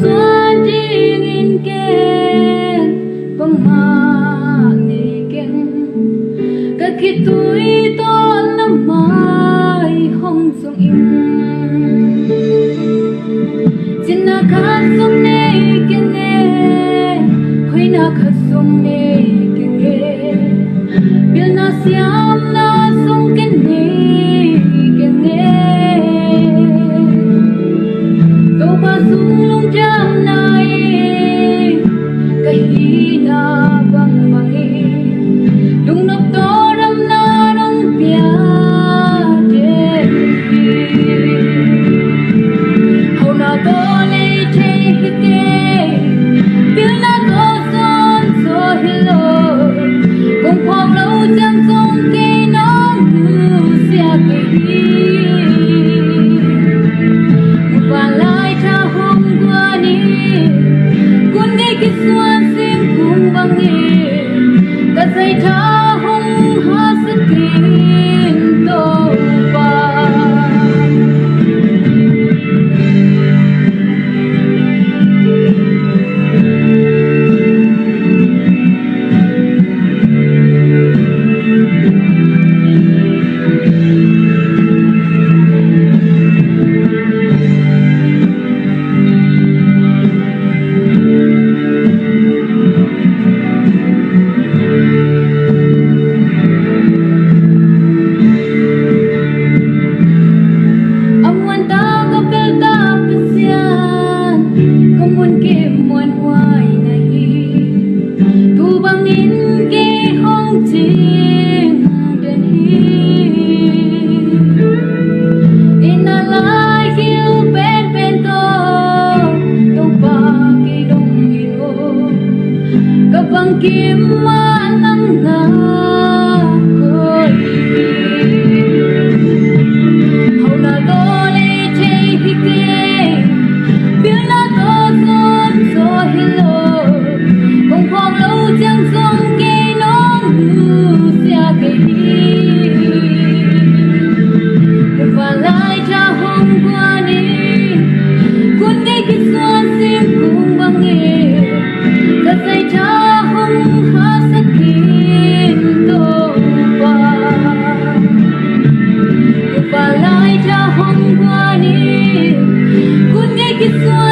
xuân dingin ken pamani ken kakitui to namai hong song in Sinakat song ne ken ne hui na khat song ne ken ne bil na siam na song ken ne Sung jam nai kahina bang mangi lung nop to ram na rong pia je hau na to le che hite bil na to son so hello kong phong lâu jam song ke nong sia ke Kiswan sim kung bangi kasay ta hong hasakin to pa Kapang kimanang na hau na dole che hike bil na to son so hello kong phong lâu chẳng song ke nong sia ke và lại cha hong qua đi kun ngay khi xuân sim cùng băng nghe cất dây cha Kiswa